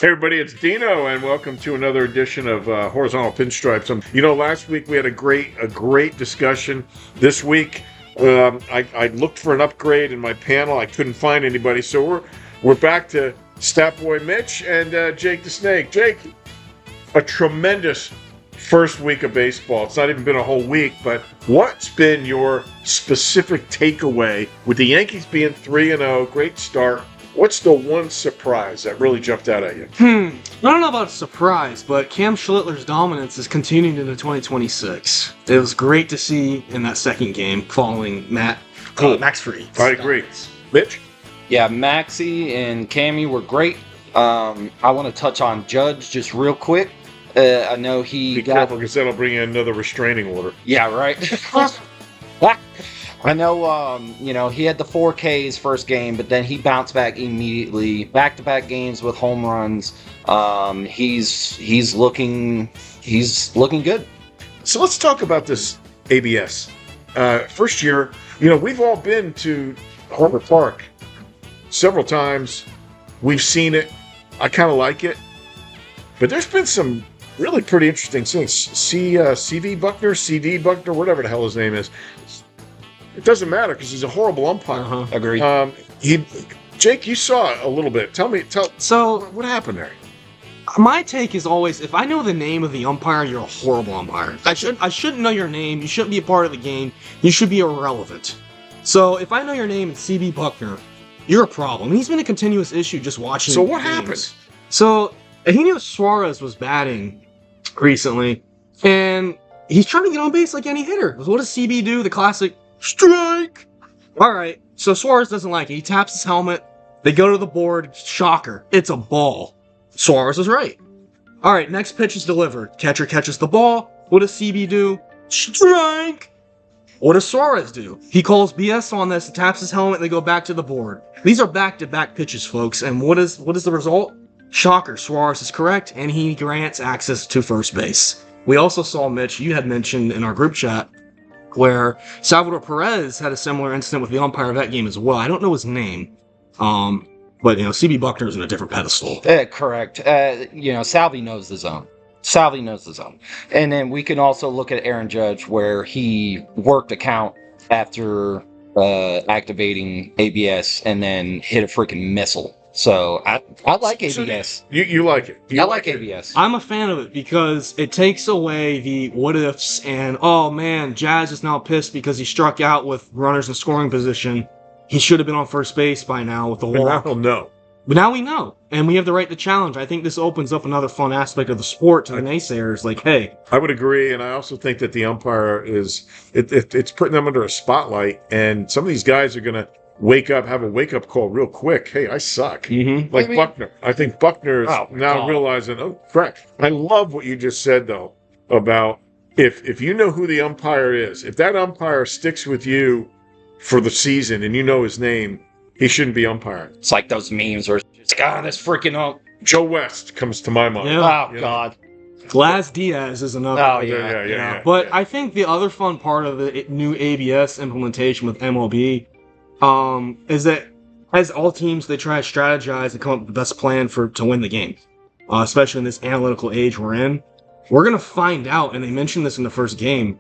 Hey everybody, it's Dino, and welcome to another edition of Horizontal Pinstripes. Last week we had a great discussion. This week, I looked for an upgrade in my panel. I couldn't find anybody, so we're back to Stat Boy Mitch and Jake the Snake. Jake, a tremendous first week of baseball. It's not even been a whole week, but what's been your specific takeaway with the Yankees being 3-0? Great start. What's the one surprise that really jumped out at you? I don't know about surprise, but Cam Schlittler's dominance is continuing into 2026. It was great to see in that second game following Max Fried. I agree. Mitch? Yeah, Maxie and Cammy were great. I want to touch on Judge just real quick. I know he Be careful, because that'll bring in another restraining order. Yeah, right. I know, he had the 4Ks first game, but then he bounced back immediately. Back-to-back games with home runs. He's looking good. So let's talk about this ABS. First year, we've all been to Harbor Park several times. We've seen it. I kind of like it. But there's been some really pretty interesting things. CD Buckner, whatever the hell his name is. It doesn't matter because he's a horrible umpire. Agreed. Jake, you saw it a little bit. Tell what happened there. My take is always, if I know the name of the umpire, you're a horrible umpire. I shouldn't know your name. You shouldn't be a part of the game. You should be irrelevant. So if I know your name, it's CB Buckner, you're a problem. He's been a continuous issue just watching. So what happened? So Eugenio Suarez was batting recently, and he's trying to get on base like any hitter. What does CB do? The classic strike. All right. So Suarez doesn't like it. He taps his helmet. They go to the board. Shocker. It's a ball. Suarez was right. All right. Next pitch is delivered. Catcher catches the ball. What does CB do? Strike. What does Suarez do? He calls BS on this, taps his helmet, and they go back to the board. These are back-to-back pitches, folks. And what is the result? Shocker. Suarez is correct, and he grants access to first base. We also saw, Mitch, you had mentioned in our group chat, where Salvador Perez had a similar incident with the umpire of that game as well. I don't know his name, but CB Buckner's in a different pedestal. Correct. Salvi knows the zone. And then we can also look at Aaron Judge, where he worked a count after activating ABS and then hit a freaking missile. So I like ABS. You like it? I like ABS. I'm a fan of it because it takes away the what ifs and, oh man, Jazz is now pissed because he struck out with runners in scoring position. He should have been on first base by now with the walk. Now know. But now we know, and we have the right to challenge. I think this opens up another fun aspect of the sport to the naysayers. Like, hey, I would agree, and I also think that the umpire it's putting them under a spotlight, and some of these guys are going to have a wake-up call real quick. Hey, I suck. Mm-hmm. Like Buckner. I think Buckner is now realizing, oh, crap. I love what you just said, though, about if you know who the umpire is, if that umpire sticks with you for the season and you know his name, he shouldn't be umpiring. It's like those memes where it's like, this freaking Joe West comes to my mind. Yeah. God. Glass Diaz is another. Oh, Yeah. But I think the other fun part of the new ABS implementation with MLB is that as all teams, they try to strategize and come up with the best plan to win the game, especially in this analytical age we're in. We're going to find out, and they mentioned this in the first game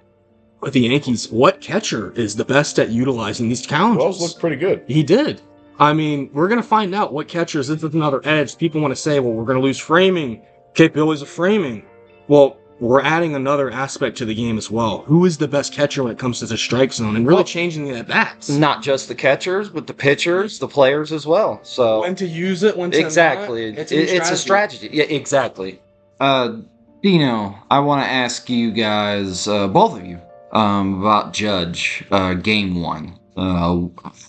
with the Yankees, what catcher is the best at utilizing these challenges. Wells looked pretty good. He did. I mean, we're going to find out what catchers. This is another edge. People want to say, well, we're going to lose framing, capabilities of framing. Well, we're adding another aspect to the game as well. Who is the best catcher when it comes to the strike zone and really changing the at-bats? Not just the catchers, but the pitchers, the players as well. So When to use it, when to exactly. not. It's a strategy. Yeah, exactly. Dino, I want to ask you guys, both of you, about Judge, Game 1.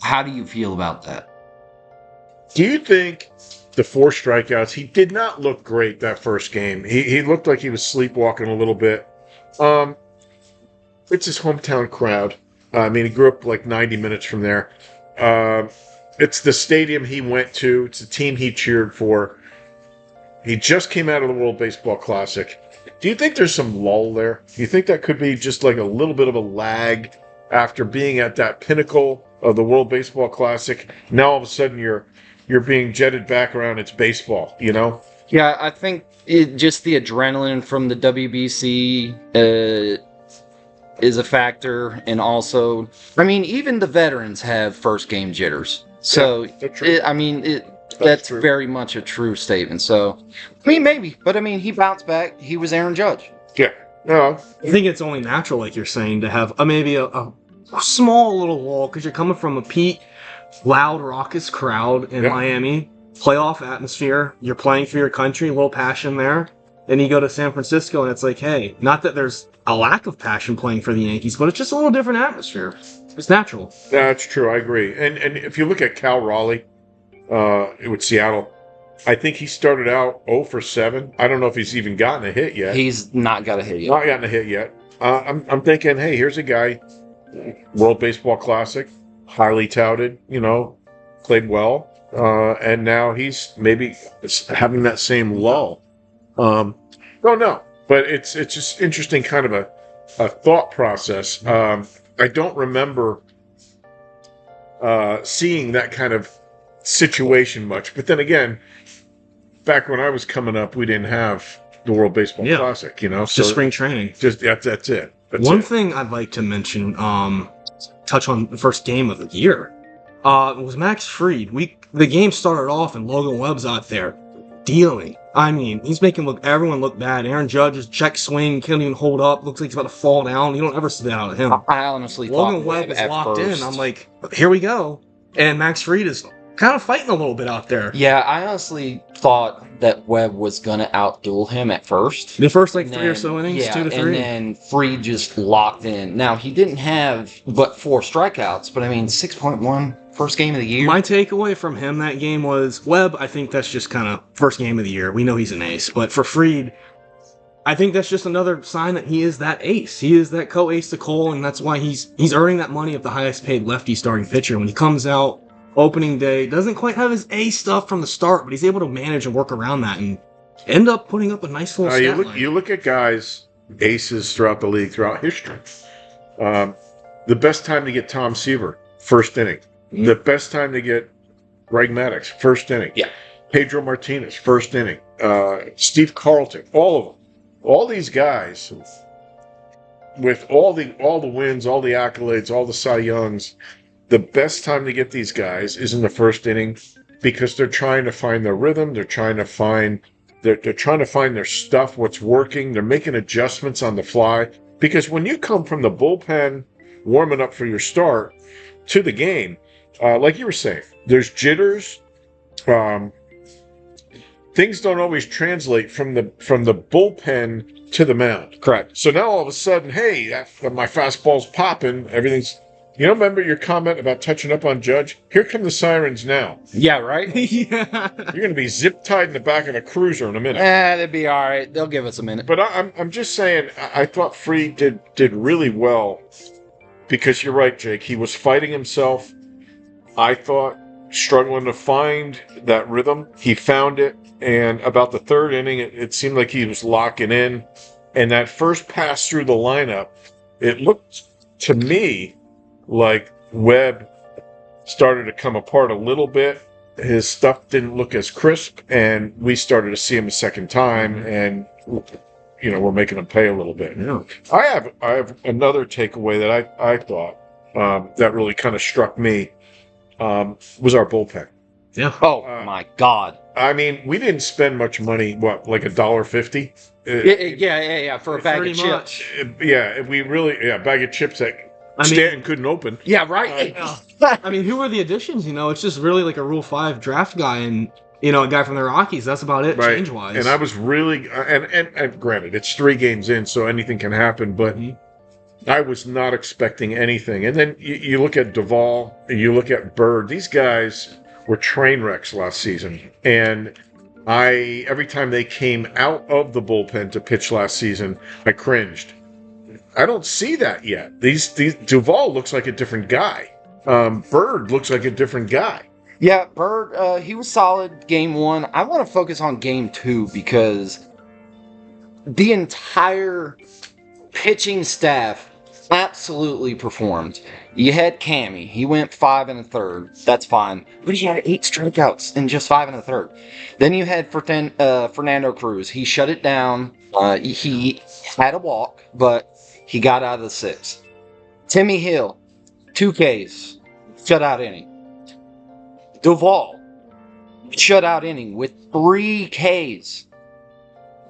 How do you feel about that? Do you think the 4 strikeouts, he did not look great that first game. He looked like he was sleepwalking a little bit. It's his hometown crowd. I mean, he grew up like 90 minutes from there. It's the stadium he went to. It's the team he cheered for. He just came out of the World Baseball Classic. Do you think there's some lull there? Do you think that could be just like a little bit of a lag after being at that pinnacle of the World Baseball Classic? Now all of a sudden you're being jetted back around. It's baseball, you know? Yeah, I think just the adrenaline from the WBC is a factor, and also, I mean, even the veterans have first game jitters. So, that's true. that's true. very much a true statement. So, I mean, maybe, but I mean, he bounced back. He was Aaron Judge. Yeah. No. I think it's only natural, like you're saying, to have maybe a small little lull because you're coming from a peak, loud, raucous crowd in Miami, playoff atmosphere. You're playing for your country, a little passion there. Then you go to San Francisco, and it's like, hey, not that there's a lack of passion playing for the Yankees, but it's just a little different atmosphere. It's natural. That's true. I agree. And if you look at Cal Raleigh with Seattle, I think he started out 0 for 7. I don't know if he's even gotten a hit yet. He's not got a hit yet. Not gotten a hit yet. I'm thinking, hey, here's a guy, World Baseball Classic, highly touted, played well, and now he's maybe having that same lull. Don't know, but it's just interesting, kind of a thought process. I don't remember seeing that kind of situation much, but then again, back when I was coming up, we didn't have the World Baseball Classic, so just spring training. Just that's it. One thing I'd like to mention, touch on the first game of the year, was Max Fried. The game started off and Logan Webb's out there dealing. I mean, he's making everyone look bad. Aaron Judge's check swing can't even hold up. Looks like he's about to fall down. You don't ever see that out of him. I honestly Logan thought Webb was locked first. in. I'm like, here we go. And Max Fried is kind of fighting a little bit out there. Yeah, I honestly thought that Webb was going to outduel him at first. The first 3 or so innings, 2 to 3. And then Fried just locked in. Now, he didn't have but 4 strikeouts, but I mean, 6.1 first game of the year. My takeaway from him that game was Webb, I think that's just kind of first game of the year. We know he's an ace. But for Fried, I think that's just another sign that he is that ace. He is that co-ace to Cole, and that's why he's earning that money of the highest paid lefty starting pitcher. When he comes out opening day, doesn't quite have his A stuff from the start, but he's able to manage and work around that and end up putting up a nice little stat line. You look at guys, aces throughout the league, throughout history. The best time to get Tom Seaver, first inning. Mm-hmm. The best time to get Greg Maddux, first inning. Yeah. Pedro Martinez, first inning. Steve Carlton, all of them. All these guys, with all the wins, all the accolades, all the Cy Youngs, the best time to get these guys is in the first inning because they're trying to find their rhythm. They're trying to find their stuff, what's working. They're making adjustments on the fly. Because when you come from the bullpen, warming up for your start to the game, like you were saying, there's jitters. Things don't always translate from the bullpen to the mound. Correct. So now all of a sudden, hey, my fastball's popping. Everything's. Remember your comment about touching up on Judge? Here come the sirens now. Yeah, right? Yeah. You're going to be zip-tied in the back of a cruiser in a minute. They'd be all right. They'll give us a minute. But I'm just saying, I thought Fried did really well because you're right, Jake. He was fighting himself. I thought struggling to find that rhythm. He found it, and about the third inning, it seemed like he was locking in. And that first pass through the lineup, it looked to me like Webb started to come apart a little bit. His stuff didn't look as crisp, and we started to see him a second time, and we're making him pay a little bit. Yeah. I have another takeaway that I thought that really kind of struck me was our bullpen. Yeah. Oh my God. I mean, we didn't spend much money. What, like $1.50? Yeah. For a bag of chips. A bag of chips that Stanton couldn't open. Yeah, right. I mean, who are the additions? It's just really like a Rule 5 draft guy and, a guy from the Rockies. That's about it, right. Change-wise. And I was really, and granted, it's 3 games in, so anything can happen, but I was not expecting anything. And then you look at Duvall, you look at Bird. These guys were train wrecks last season. And every time they came out of the bullpen to pitch last season, I cringed. I don't see that yet. These Duvall looks like a different guy. Bird looks like a different guy. Yeah, Bird, he was solid game 1. I want to focus on game 2 because the entire pitching staff absolutely performed. You had Cammy. He went 5 1/3. That's fine. But he had 8 strikeouts in just 5 1/3. Then you had Fernando Cruz. He shut it down. He had a walk, but he got out of the 6th. Timmy Hill, 2 Ks, shutout inning. Duvall, shutout inning with 3 Ks,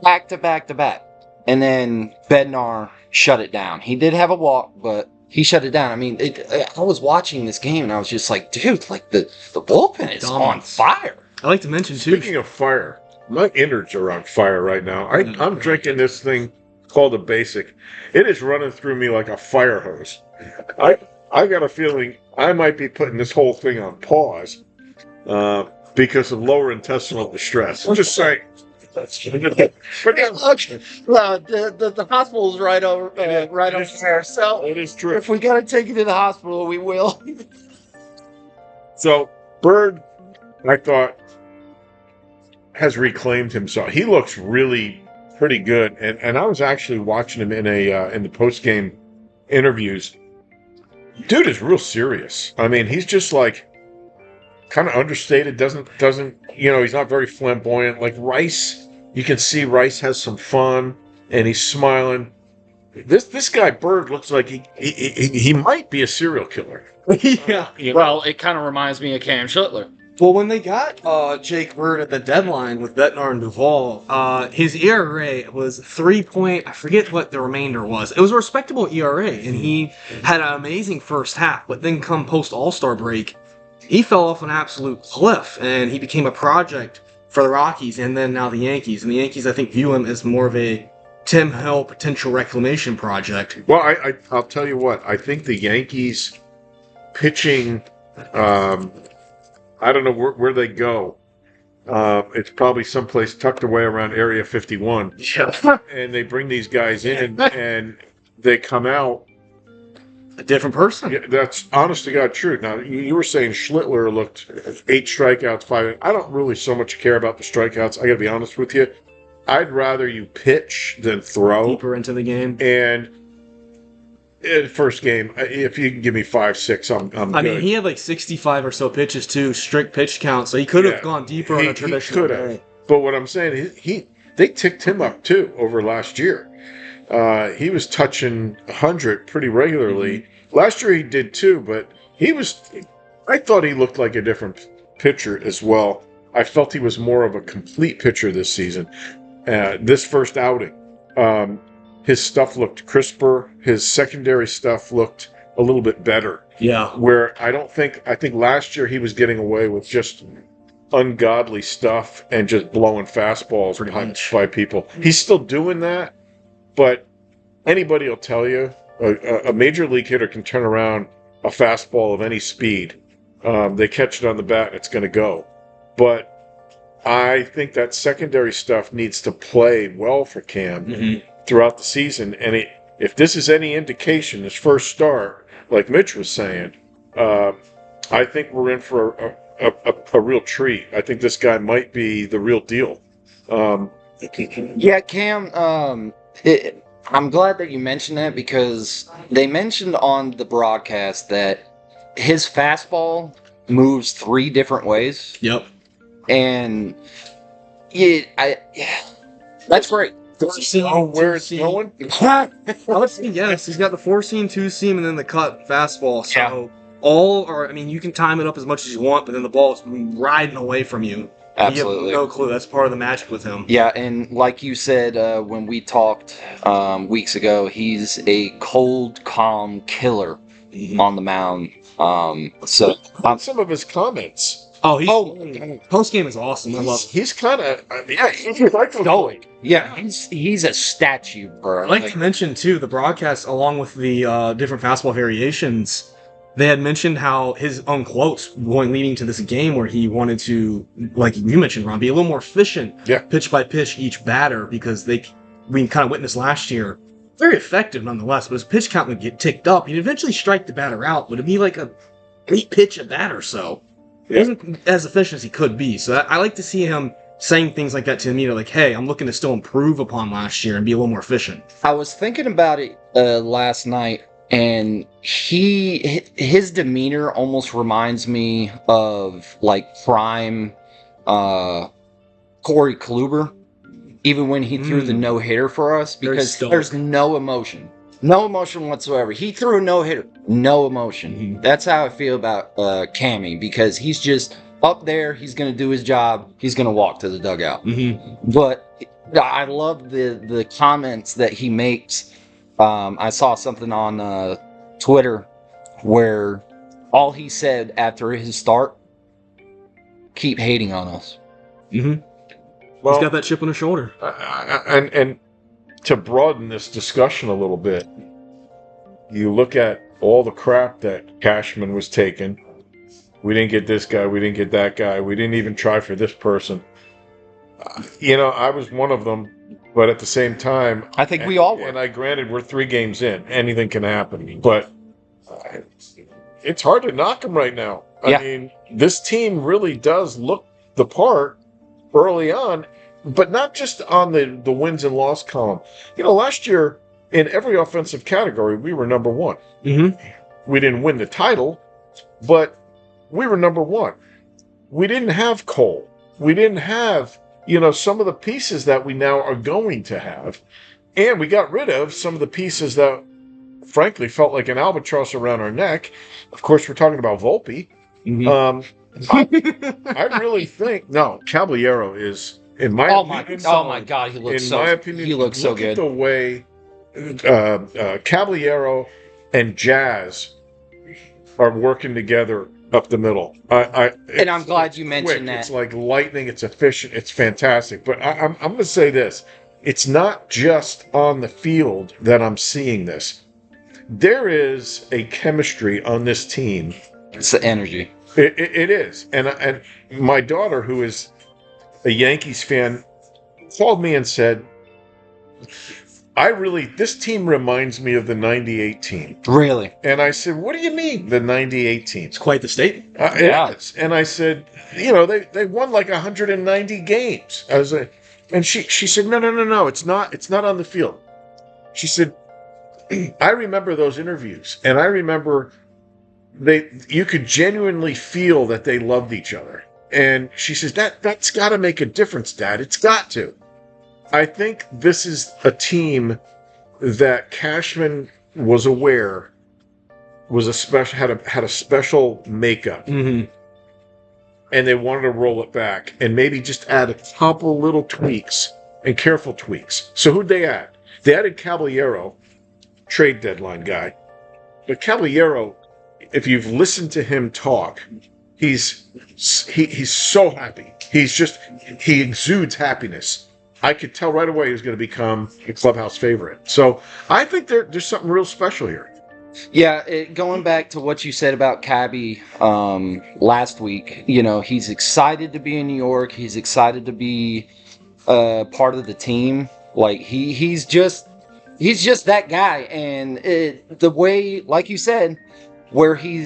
back to back to back. And then Bednar shut it down. He did have a walk, but he shut it down. I mean, I was watching this game and I was just like, dude, like the bullpen is on fire. I like to mention too. Speaking of fire, my innards are on fire right now. I'm drinking this thing called a Basic. It is running through me like a fire hose. I got a feeling I might be putting this whole thing on pause because of lower intestinal distress. I'm just saying. But the hospital's right over there. So it is true. If we gotta take you to the hospital, we will. So Bird, I thought, has reclaimed himself. He looks really pretty good, and I was actually watching him in the post game interviews. Dude is real serious. I mean, he's just like kind of understated. Doesn't he's not very flamboyant. Like Rice, you can see Rice has some fun and he's smiling. This guy Bird looks like he might be a serial killer. Yeah. Well, it kind of reminds me of Cam Schuttler. Well, when they got Jake Bird at the deadline with Bednar and Duvall, his ERA was 3 point. I forget what the remainder was. It was a respectable ERA, and he had an amazing first half. But then, come post All-Star break, he fell off an absolute cliff, and he became a project for the Rockies, and then now the Yankees. And the Yankees, I think, view him as more of a Tim Hill potential reclamation project. Well, I'll tell you what. I think the Yankees pitching. I don't know where they go. It's probably someplace tucked away around Area 51. Yeah. And they bring these guys in, and they come out A different person. Yeah, that's honest to God true. Now, you were saying Schlittler looked 8 strikeouts, 5. I don't really so much care about the strikeouts. I got to be honest with you. I'd rather you pitch than throw. Deeper into the game. And in the first game, if you can give me 5, 6, I'm good. I mean, he had like 65 or so pitches too, strict pitch count, so he could have gone deeper on a traditional day. But what I'm saying, they ticked him up too over last year. He was touching 100 pretty regularly. Mm-hmm. Last year he did too, but I thought he looked like a different pitcher as well. I felt he was more of a complete pitcher this season. This first outing, his stuff looked crisper. His secondary stuff looked a little bit better. Yeah. Where I think last year he was getting away with just ungodly stuff and just blowing fastballs by people. He's still doing that, but anybody will tell you a major league hitter can turn around a fastball of any speed. They catch it on the bat and it's going to go. But I think that secondary stuff needs to play well for Cam throughout the season. And if this is any indication, his first start, like Mitch was saying, I think we're in for a real treat. I think this guy might be the real deal. Yeah, Cam, I'm glad that you mentioned that because they mentioned on the broadcast that his fastball moves 3 different ways. Yep. And that's great. Where it's going? Yes, he's got the 4-seam, 2-seam, and then the cut fastball. So you can time it up as much as you want, but then the ball is riding away from you. Absolutely. You have no clue. That's part of the magic with him. Yeah, and like you said when we talked weeks ago, he's a cold, calm killer on the mound. So some of his comments. Post game is awesome. I love it. He's kind of he's like stoic. Yeah, he's a statue, bro. I'd like to mention too the broadcast, along with the different fastball variations. They had mentioned how his own quotes leading to this game where he wanted to, like you mentioned, Ron, be a little more efficient, pitch by pitch each batter, because we kind of witnessed last year, very effective nonetheless, but his pitch count would get ticked up. He'd eventually strike the batter out, but it'd be like a 8 pitch a batter, so it wasn't as efficient as he could be. So I like to see him saying things like that to me, like, hey, I'm looking to still improve upon last year and be a little more efficient. I was thinking about it last night. and his demeanor almost reminds me of like prime Corey Kluber, even when he threw the no-hitter for us, because there's no emotion whatsoever. He threw a no-hitter, no emotion. That's how I feel about Cammy, because he's just up there, he's going to do his job, he's going to walk to the dugout. But I love the comments that he makes. I saw something on Twitter where all he said after his start, keep hating on us. Well, he's got that chip on his shoulder. And to broaden this discussion a little bit, you look at all the crap that Cashman was taking. We didn't get this guy. We didn't get that guy. We didn't even try for this person. I was one of them, but at the same time, I think we all were. And granted, we're 3 games in. Anything can happen, but it's hard to knock him right now. I mean, this team really does look the part early on, but not just on the wins and loss column. Last year, in every offensive category, we were number 1. We didn't win the title, but we were number 1. We didn't have Cole. We didn't have, some of the pieces that we now are going to have. And we got rid of some of the pieces that, frankly, felt like an albatross around our neck. Of course, we're talking about Volpe. I really think Caballero is, in my opinion. Oh my God, he looks so good. Look at the way Caballero and Jazz are working together up the middle. And I'm glad you mentioned that. It's like lightning. It's efficient. It's fantastic. But I'm going to say this: it's not just on the field that I'm seeing this. There is a chemistry on this team. It's the energy. It is. And my daughter, who is a Yankees fan, called me and said, this team reminds me of the 98 team. Really? And I said, what do you mean, the 98 team? It's quite the statement. It is. And I said, they won like 190 games. And she said, no, it's not on the field. She said, I remember those interviews, and I remember you could genuinely feel that they loved each other. And she says, that's got to make a difference, Dad. It's got to. I think this is a team that Cashman was aware was had a special makeup. And they wanted to roll it back and maybe just add a couple little tweaks and careful tweaks. So who'd they add? They added Caballero, trade deadline guy. But Caballero, if you've listened to him talk, he's so happy. He exudes happiness. I could tell right away he was going to become a clubhouse favorite. So I think there's something real special here. Yeah, going back to what you said about Cabby last week, he's excited to be in New York. He's excited to be part of the team. Like he's just that guy. And the way, like you said, where he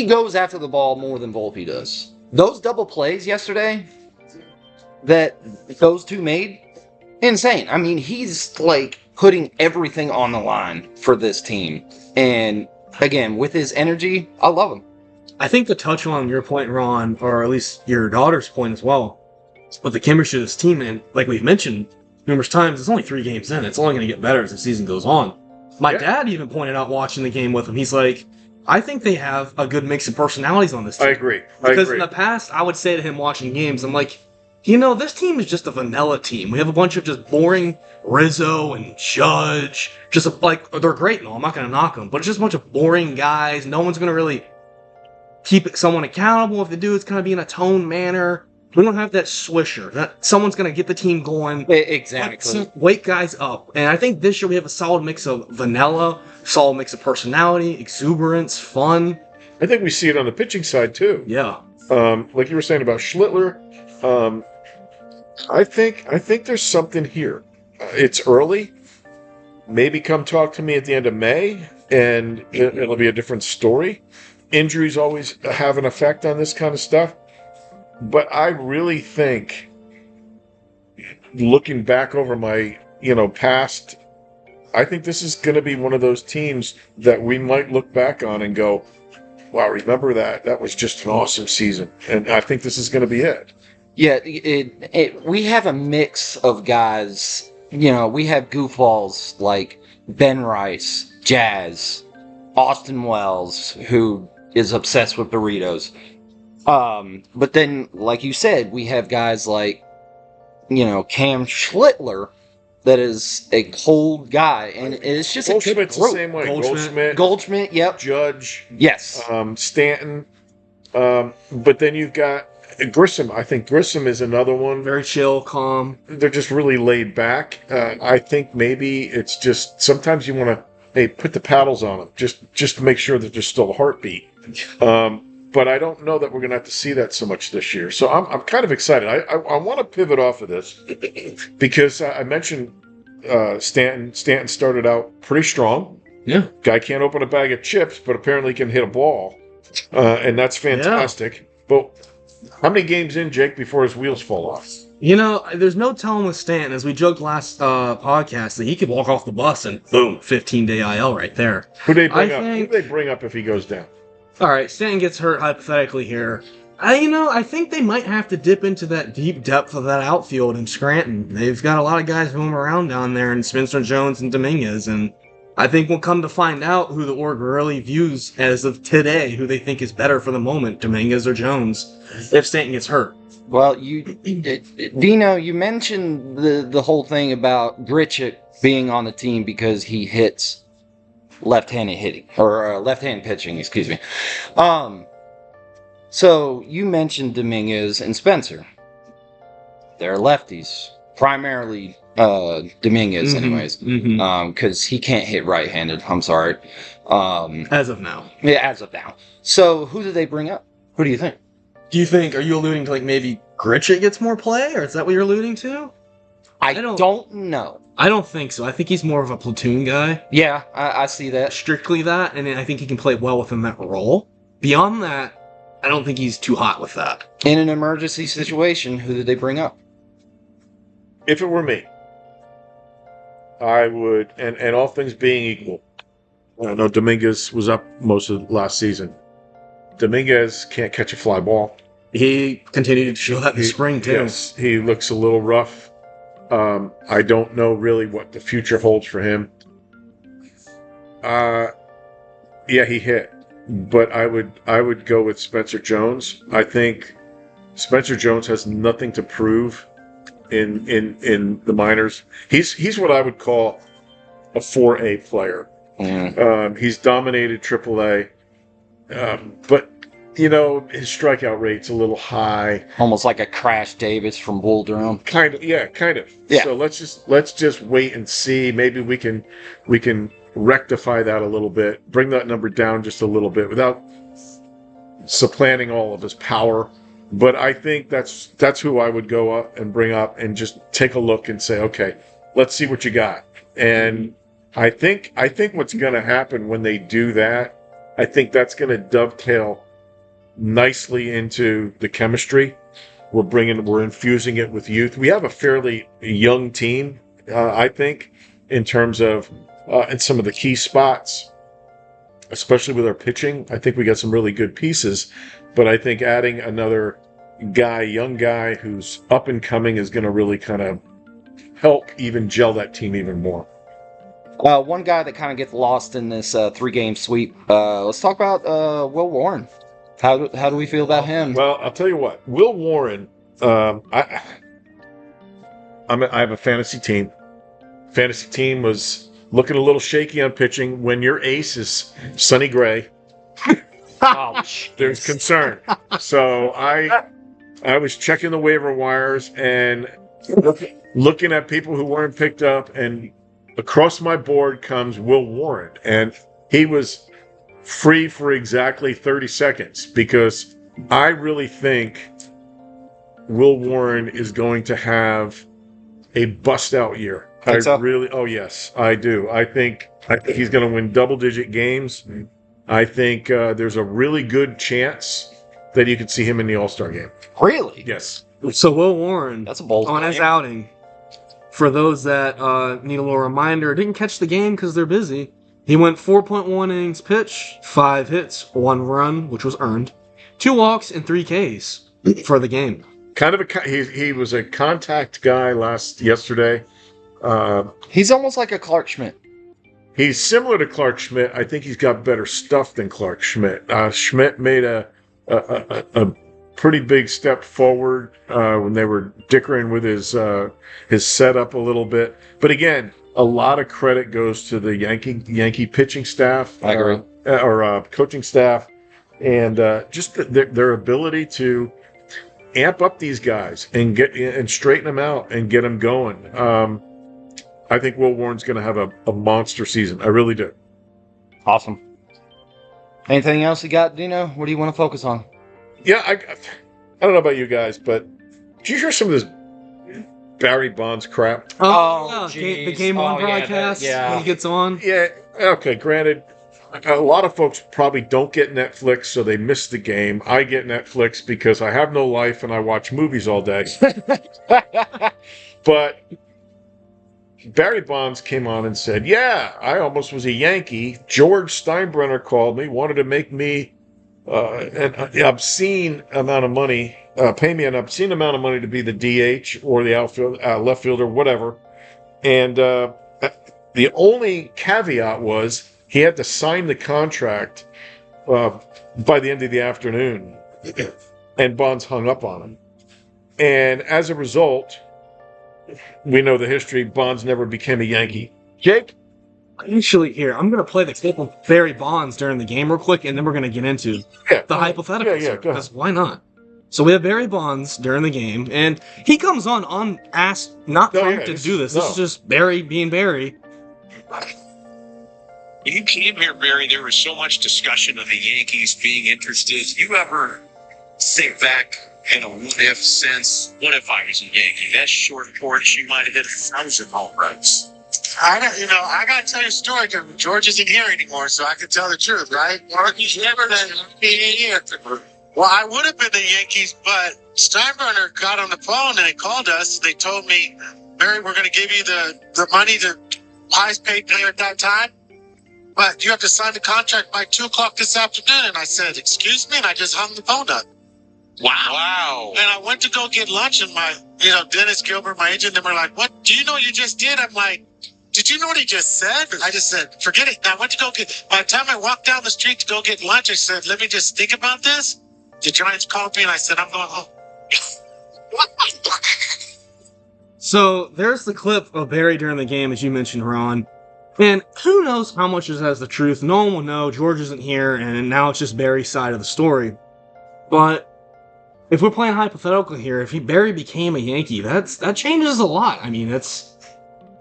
goes after the ball more than Volpe does. Those double plays yesterday that those two made, insane. I mean, he's like putting everything on the line for this team. And again, with his energy, I love him. I think to touch on your point, Ron, or at least your daughter's point as well, with the chemistry of this team, and like we've mentioned numerous times, it's only 3 games in. It's only going to get better as the season goes on. My dad even pointed out watching the game with him, he's like, I think they have a good mix of personalities on this team. I agree. Because in the past, I would say to him watching games, I'm like, this team is just a vanilla team. We have a bunch of just boring Rizzo and Judge. Just like, they're great and all. I'm not going to knock them. But it's just a bunch of boring guys. No one's going to really keep someone accountable. If they do, it's going to be in a tone manner. We don't have that swisher. That someone's going to get the team going. Exactly. Wake guys up. And I think this year we have a solid mix of vanilla, solid mix of personality, exuberance, fun. I think we see it on the pitching side, too. Yeah. Like you were saying about Schlittler, I think there's something here. It's early. Maybe come talk to me at the end of May, and it'll be a different story. Injuries always have an effect on this kind of stuff. But I really think, looking back over my, past I think this is going to be one of those teams that we might look back on and go, wow, remember that? That was just an awesome season. And I think this is going to be it. Yeah, we have a mix of guys. You know, we have goofballs like Ben Rice, Jazz, Austin Wells, who is obsessed with burritos. But then, like you said, we have guys like, you know, Cam Schlittler, that is a cold guy, and it's just Goldschmidt's a good the same way. Goldschmidt. Goldschmidt, yep. Judge, Yes. Stanton. But then you've got Grissom. I think Grissom is another one. Very chill, calm. They're just really laid back. I think maybe it's just sometimes you want to put the paddles on them just to make sure that there's still a heartbeat. But I don't know that we're going to have to see that so much this year. So I'm kind of excited. I want to pivot off of this because I mentioned Stanton. Stanton started out pretty strong. Yeah. Guy can't open a bag of chips, but apparently can hit a ball. And that's fantastic. Yeah. But how many games in, Jake, before his wheels fall off? You know, there's no telling with Stanton. As we joked last podcast, that he could walk off the bus and boom, 15-day IL right there. Who do they bring up if he goes down? All right, Stanton gets hurt hypothetically here. I think they might have to dip into that deep depth of that outfield in Scranton. They've got a lot of guys roaming around down there, and Spencer Jones and Dominguez, and I think we'll come to find out who the org really views as of today, who they think is better for the moment, Dominguez or Jones, if Stanton gets hurt. Well, Dino, you mentioned the whole thing about Grichuk being on the team because he hits left-handed hitting, or left-hand pitching, excuse me. So you mentioned Dominguez and Spencer. They're lefties, primarily Dominguez, anyways, because he can't hit right-handed. I'm sorry. As of now. Yeah, as of now. So who do they bring up? Who do you think? Are you alluding to like maybe Grichuk gets more play, or is that what you're alluding to? I don't know. I don't think so. I think he's more of a platoon guy. Yeah, I see that. Strictly that, and I think he can play well within that role. Beyond that, I don't think he's too hot with that. In an emergency situation, who did they bring up? If it were me, I would, and all things being equal, I know Dominguez was up most of last season. Dominguez can't catch a fly ball. He continued to show that in the spring, too. Yes, he looks a little rough. I don't know really what the future holds for him. Yeah, he hit, but I would go with Spencer Jones. I think Spencer Jones has nothing to prove in the minors. He's what I would call a 4A player. He's dominated AAA, but his strikeout rate's a little high. Almost like a Crash Davis from Bull Durham. Kind of. Yeah. So let's just wait and see. Maybe we can rectify that a little bit, bring that number down just a little bit without supplanting all of his power. But I think that's who I would go up and bring up and just take a look and say, okay, let's see what you got. And I think what's going to happen when they do that, I think that's going to dovetail nicely into the chemistry. We're infusing it with youth. We have a fairly young team, I think, in terms of in some of the key spots, especially with our pitching. I think we got some really good pieces, but I think adding another young guy who's up and coming is going to really kind of help even gel that team even more. One guy that kind of gets lost in this 3-game sweep. Let's talk about Will Warren. How do we feel about him? Well, I'll tell you what. Will Warren, I have a fantasy team. Fantasy team was looking a little shaky on pitching. When your ace is Sonny Gray, there's concern. So I was checking the waiver wires and looking at people who weren't picked up, and across my board comes Will Warren, and he was free for exactly 30 seconds because I really think Will Warren is going to have a bust-out year. Oh yes, I do. I think he's going to win double-digit games. I think there's a really good chance that you could see him in the All-Star game. Really? Yes. So Will Warren, that's a bold on his outing, for those that need a little reminder, didn't catch the game because they're busy. He went 4.1 innings pitched, 5 hits, 1 run, which was earned, 2 walks, and 3 Ks for the game. Kind of he was a contact guy yesterday. He's almost like a Clark Schmidt. He's similar to Clark Schmidt. I think he's got better stuff than Clark Schmidt. Schmidt made a pretty big step forward when they were dickering with his setup a little bit. But again, a lot of credit goes to the Yankee pitching staff, I agree. or coaching staff, and just their ability to amp up these guys and straighten them out and get them going. I think Will Warren's going to have a monster season. I really do. Awesome. Anything else you got, Dino? What do you want to focus on? Yeah, I don't know about you guys, but did you hear some of this Barry Bonds crap? The Game 1 broadcast when he gets on. Yeah, okay, granted, a lot of folks probably don't get Netflix, so they miss the game. I get Netflix because I have no life and I watch movies all day. But Barry Bonds came on and said, yeah, I almost was a Yankee. George Steinbrenner called me, wanted to make me an obscene amount of money, pay me an obscene amount of money to be the DH or the outfield, left fielder, whatever. And the only caveat was he had to sign the contract by the end of the afternoon. And Bonds hung up on him. And as a result, we know the history. Bonds never became a Yankee. Jake? Actually, here, I'm going to play the clip of Barry Bonds during the game real quick, and then we're going to get into the hypotheticals. Yeah, go ahead. Because why not? So we have Barry Bonds during the game, and he comes on asked, not trying to do this. This is just Barry being Barry. When you came here, Barry, there was so much discussion of the Yankees being interested. You ever think back in a what-if sense? What if I was a Yankee? That short porch, you might have hit 1,000 home runs. I got to tell you a story because George isn't here anymore, so I can tell the truth, right? He's never been here. Well, I would have been the Yankees, but Steinbrenner got on the phone and they called us. They told me, Barry, we're going to give you the money, the highest paid player at that time, but you have to sign the contract by 2 o'clock this afternoon. And I said, excuse me? And I just hung the phone up. Wow. And I went to go get lunch, and my, Dennis Gilbert, my agent, they were like, what? Do you know what you just did? I'm like, did you know what he just said? I just said, forget it. And I went to go by the time I walked down the street to go get lunch, I said, let me just think about this. The Giants called me, and I said, I'm going home. So there's the clip of Barry during the game, as you mentioned, Ron. And who knows how much is as the truth? No one will know. George isn't here, and now it's just Barry's side of the story. But if we're playing hypothetical here, if Barry became a Yankee, that changes a lot. I mean,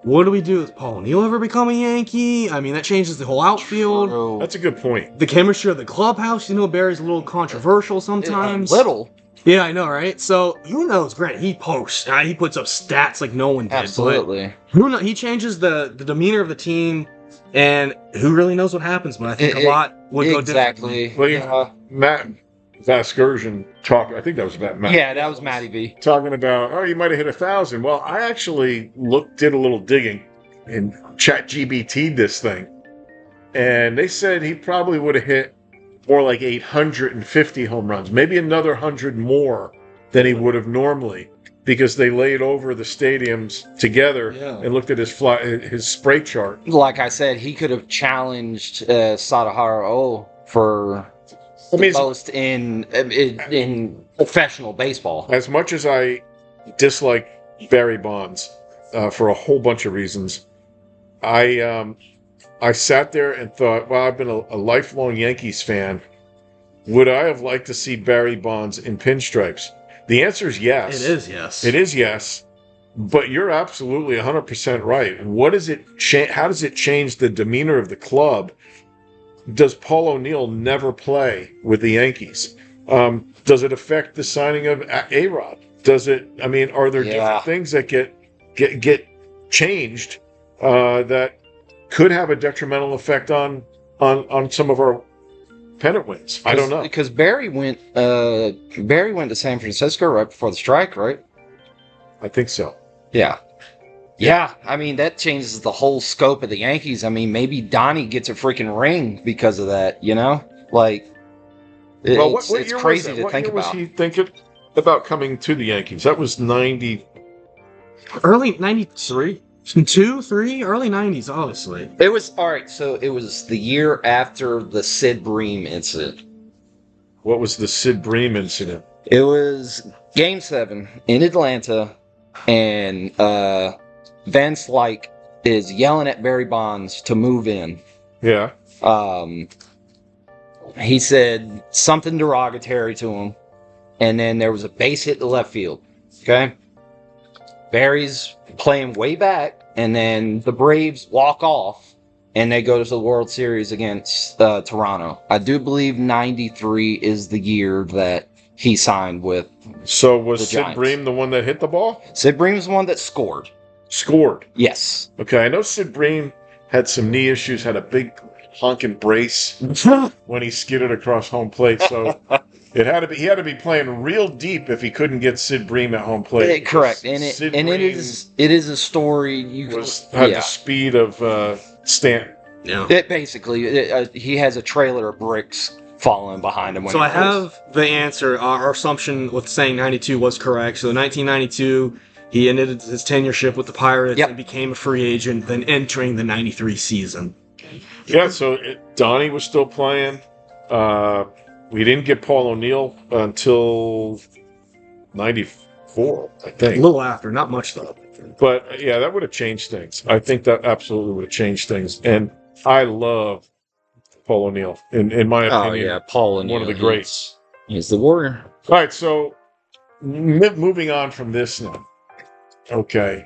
what do we do? Does Paul O'Neill ever become a Yankee? I mean, that changes the whole outfield. True. That's a good point. The chemistry of the clubhouse. Barry's a little controversial sometimes. Little. Yeah, I know, right? So, who knows? Granted, he posts. He puts up stats like no one did. Absolutely. Who knows? He changes the demeanor of the team, and who really knows what happens? But I think a lot would go differently. Exactly. Well, Matt Vasgersian talk. I think that was about Matt. Yeah, that was Matty V. Talking about, you might have hit 1,000. Well, I actually did a little digging and ChatGPT'd this thing. And they said he probably would have hit more like 850 home runs, maybe another 100 more than he would have normally, because they laid over the stadiums together and looked at his spray chart. Like I said, he could have challenged Sadahara for the most in professional baseball. As much as I dislike Barry Bonds for a whole bunch of reasons, I sat there and thought, well, I've been a lifelong Yankees fan. Would I have liked to see Barry Bonds in pinstripes? The answer is yes. It is yes. It is yes. But you're absolutely 100% right. What does it how does it change the demeanor of the club? Does Paul O'Neill never play with the Yankees? Does it affect the signing of A-Rod? Does it? I mean, are there different things that get changed that could have a detrimental effect on some of our pennant wins? I don't know. Because Barry went to San Francisco right before the strike, right? I think so. Yeah. Yeah, I mean, that changes the whole scope of the Yankees. I mean, maybe Donnie gets a freaking ring because of that, you know? Like, Well, it's what year crazy was that? to think What year was about. he thinking about coming to the Yankees? That was 90. Early 93? 2, 3? Early 90s, obviously. It was, all right, so it was the year after the Sid Bream incident. What was the Sid Bream incident? It was Game 7 in Atlanta, and Vince, like, is yelling at Barry Bonds to move in. Yeah. He said something derogatory to him, and then there was a base hit to left field. Okay? Barry's playing way back, and then the Braves walk off, and they go to the World Series against Toronto. I do believe 93 is the year that he signed with. So was The Sid Giants. Bream the one that hit the ball? Sid Bream's the one that scored. Scored. Yes. Okay, I know Sid Bream had some knee issues, had a big honking brace when he skidded across home plate. So he had to be playing real deep if he couldn't get Sid Bream at home plate. Correct, and Sid it Bream is a story you had the speed of Stanton. Yeah. he has a trailer of bricks following behind him. When So he I have the answer. Our assumption with saying 92 was correct. So 1992, he ended his tenureship with the Pirates and became a free agent, then entering the 93 season. Yeah, so Donnie was still playing. We didn't get Paul O'Neill until 94, I A think. little after, not much though. But yeah, that would have changed things. I think that absolutely would have changed things. And I love Paul O'Neill, in my opinion. Oh yeah, Paul and one of the greats. He's the warrior. All right, so moving on from this now. Okay.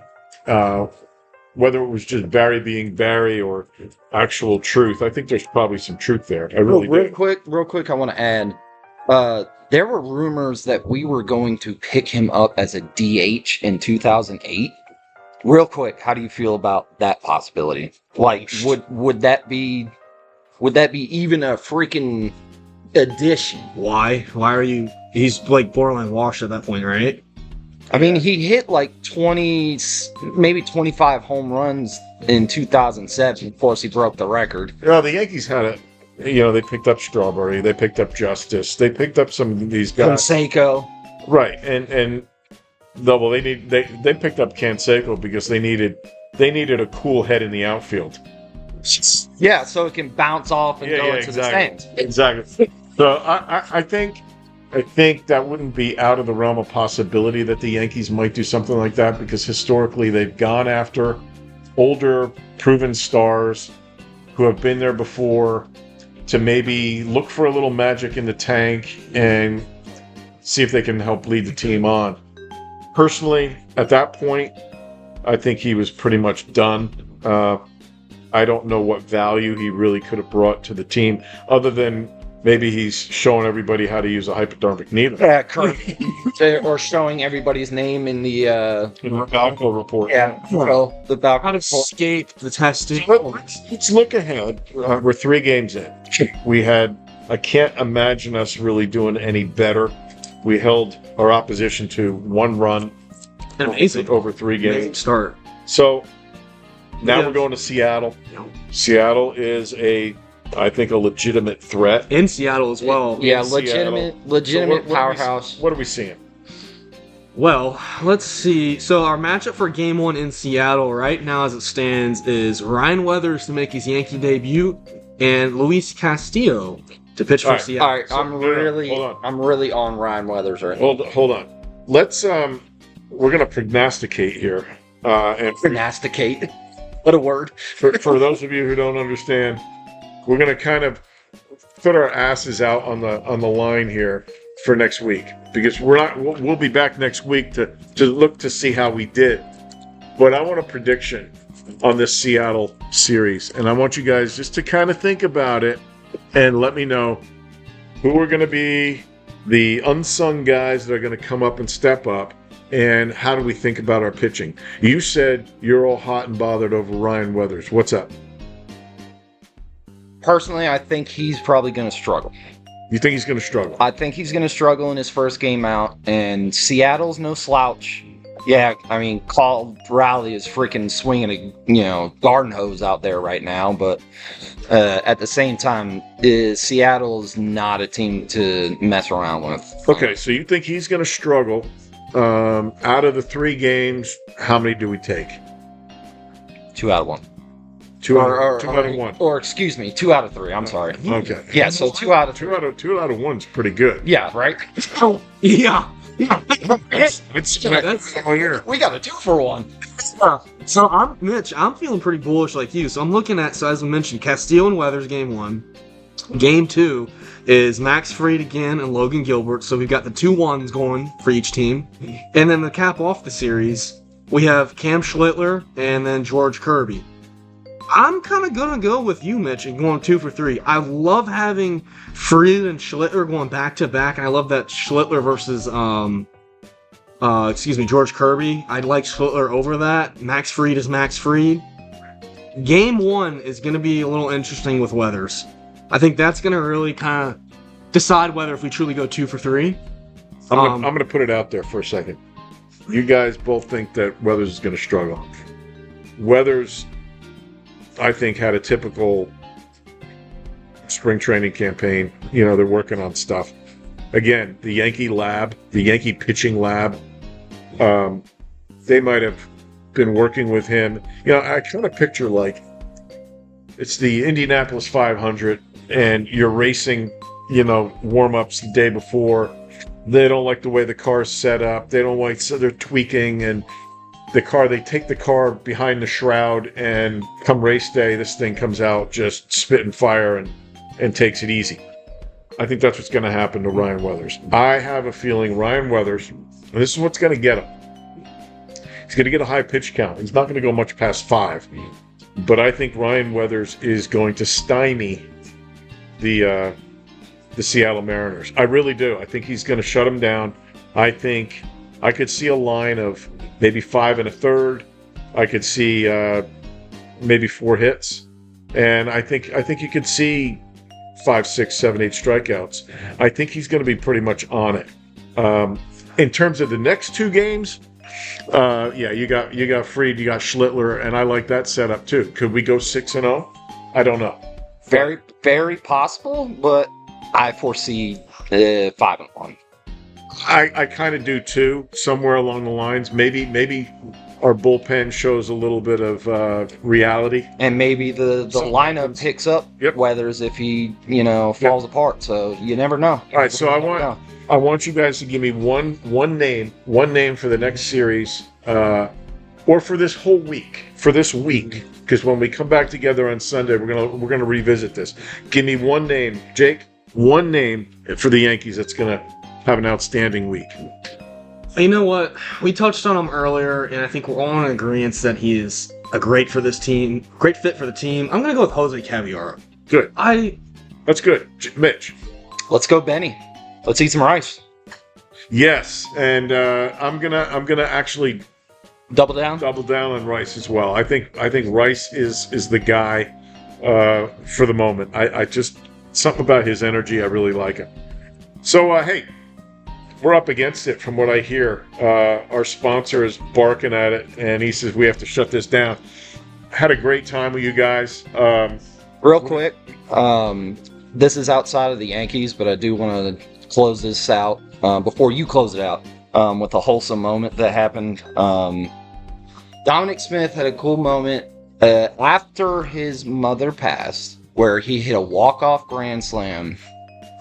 Whether it was just Barry being Barry or actual truth, I think there's probably some truth there. I really real do. quick, I want to add. There were rumors that we were going to pick him up as a DH in 2008. Real quick, how do you feel about that possibility? Like, would that be even a freaking addition? Why? Why are you? He's like borderline washed at that point, right? I mean, he hit like 20, maybe 25 home runs in 2007. Of course, he broke the record. You know, the Yankees had they picked up Strawberry, they picked up Justice, they picked up some of these guys. Canseco. Right, and they picked up Canseco because they needed a cool head in the outfield. Yeah, so it can bounce off and go into the stands. Exactly. So I think that wouldn't be out of the realm of possibility that the Yankees might do something like that, because historically they've gone after older, proven stars who have been there before to maybe look for a little magic in the tank and see if they can help lead the team on. Personally, at that point, I think he was pretty much done. I don't know what value he really could have brought to the team, other than maybe he's showing everybody how to use a hypodermic needle. Yeah, correct. Or showing everybody's name in the Balco report. Yeah, well, the Balco How to report. escape the testing. Let's look ahead. We're 3 games in. I can't imagine us really doing any better. We held our opposition to 1 run Amazing. over 3 games. Amazing start. So now Yeah. we're going to Seattle. Seattle is I think a legitimate threat. In Seattle as well. Yeah, in legitimate So what powerhouse. What are we seeing? Well, let's see. So our matchup for Game 1 in Seattle right now as it stands is Ryan Weathers to make his Yankee debut and Luis Castillo to pitch for All right. Seattle. All right, So, hold on. I'm really on Ryan Weathers right now. Hold on. Let's we're gonna prognosticate here. And Prognosticate. What a word. for those of you who don't understand, we're gonna kind of put our asses out on the line here for next week, because we'll be back next week to look to see how we did. But I want a prediction on this Seattle series, and I want you guys just to kind of think about it and let me know who are going to be the unsung guys that are going to come up and step up, and how do we think about our pitching. You said you're all hot and bothered over Ryan Weathers. What's up? Personally, I think he's probably going to struggle. You think he's going to struggle? I think he's going to struggle in his first game out, and Seattle's no slouch. Yeah, I mean, Raleigh is freaking swinging a garden hose out there right now, but at the same time, Seattle is not a team to mess around with. Okay, so you think he's going to struggle? Out of the 3 games, how many do we take? 2 out of 1. Two out of 1. Or excuse me, 2 out of 3. I'm sorry. Okay. Yeah, so 2 out of 3. 2 out of 1's pretty good. Yeah, right. Yeah. It's here. We got a 2 for 1. So I'm Mitch. I'm feeling pretty bullish like you. So I'm looking at, so as we mentioned, Castillo and Weathers game 1. Game 2 is Max Fried again and Logan Gilbert. So we've got the 2 1s going for each team. And then to cap off the series, we have Cam Schlittler and then George Kirby. I'm kind of going to go with you, Mitch, and going 2 for 3. I love having Fried and Schlittler going back to back, and I love that Schlittler versus George Kirby. I'd like Schlittler over that. Max Fried is Max Fried. Game 1 is going to be a little interesting with Weathers. I think that's going to really kind of decide whether if we truly go 2 for 3. I'm going to put it out there for a second. You guys both think that Weathers is going to struggle. Weathers, I think, had a typical spring training campaign. They're working on stuff. Again, the Yankee pitching lab, they might have been working with him. I kind of picture like it's the Indianapolis 500 and you're racing, warm-ups the day before. They don't like the way the car's set up. They don't like, so they're tweaking, and they take the car behind the shroud, and come race day, this thing comes out just spitting fire and takes it easy. I think that's what's going to happen to Ryan Weathers. I have a feeling Ryan Weathers, and this is what's going to get him. He's going to get a high pitch count. He's not going to go much past 5. But I think Ryan Weathers is going to stymie the Seattle Mariners. I really do. I think he's going to shut them down. I think I could see a line of maybe 5 1/3. I could see maybe 4 hits, and I think you could see 5, 6, 7, 8 strikeouts. I think he's going to be pretty much on it. In terms of the next 2 games, you got Fried, you got Schlittler, and I like that setup too. Could we go 6-0? I don't know. Very, very possible, but I foresee 5-1. I kind of do too, somewhere along the lines. Maybe our bullpen shows a little bit of reality. And maybe the lineup picks up Weathers if he, falls apart. So you never know. All right, so I want you guys to give me one name for the next series, or for this whole week. For this week, because when we come back together on Sunday, we're gonna revisit this. Give me one name, Jake. One name for the Yankees that's gonna have an outstanding week. You know what? We touched on him earlier, and I think we're all in agreement that he is a great fit for the team. I'm going to go with Jose Caviaro. Good. That's good. Mitch. Let's go, Benny. Let's eat some rice. Yes, and I'm gonna actually double down on Rice as well. I think Rice is the guy for the moment. I just, something about his energy, I really like it. So hey, we're up against it from what I hear. Our sponsor is barking at it, and he says we have to shut this down. Had a great time with you guys. Real quick, this is outside of the Yankees, but I do want to close this out before you close it out with a wholesome moment that happened. Dominic Smith had a cool moment after his mother passed, where he hit a walk-off grand slam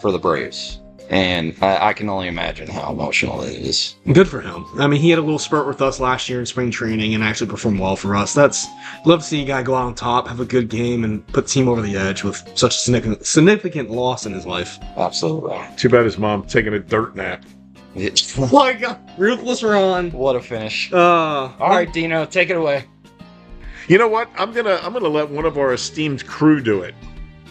for the Braves. And I can only imagine how emotional it is. Good for him. I mean, he had a little spurt with us last year in spring training and actually performed well for us. Love to see a guy go out on top, have a good game, and put the team over the edge with such a significant loss in his life. Absolutely. Too bad his mom taking a dirt nap. Oh my God. Ruthless Ron. What a finish. All right, Dino, take it away. You know what? I'm gonna let one of our esteemed crew do it.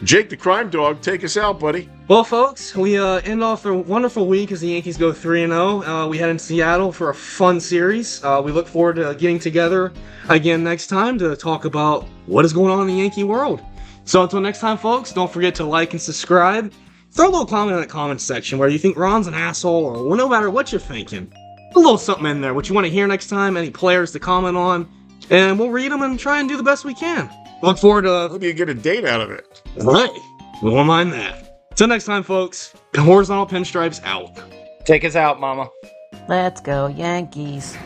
Jake the Crime Dog, take us out, buddy. Well, folks, we end off a wonderful week as the Yankees go 3-0. We head in Seattle for a fun series. We look forward to getting together again next time to talk about what is going on in the Yankee world. So until next time, folks, don't forget to like and subscribe. Throw a little comment in the comments section where you think Ron's an asshole, or no matter what you're thinking. a little something in there. What you want to hear next time, any players to comment on, and we'll read them and try and do the best we can. Look forward to... Hope you get a date out of it. Right. We won't mind that. Till next time, folks, Horizontal Pinstripes out. Take us out, Mama. Let's go, Yankees.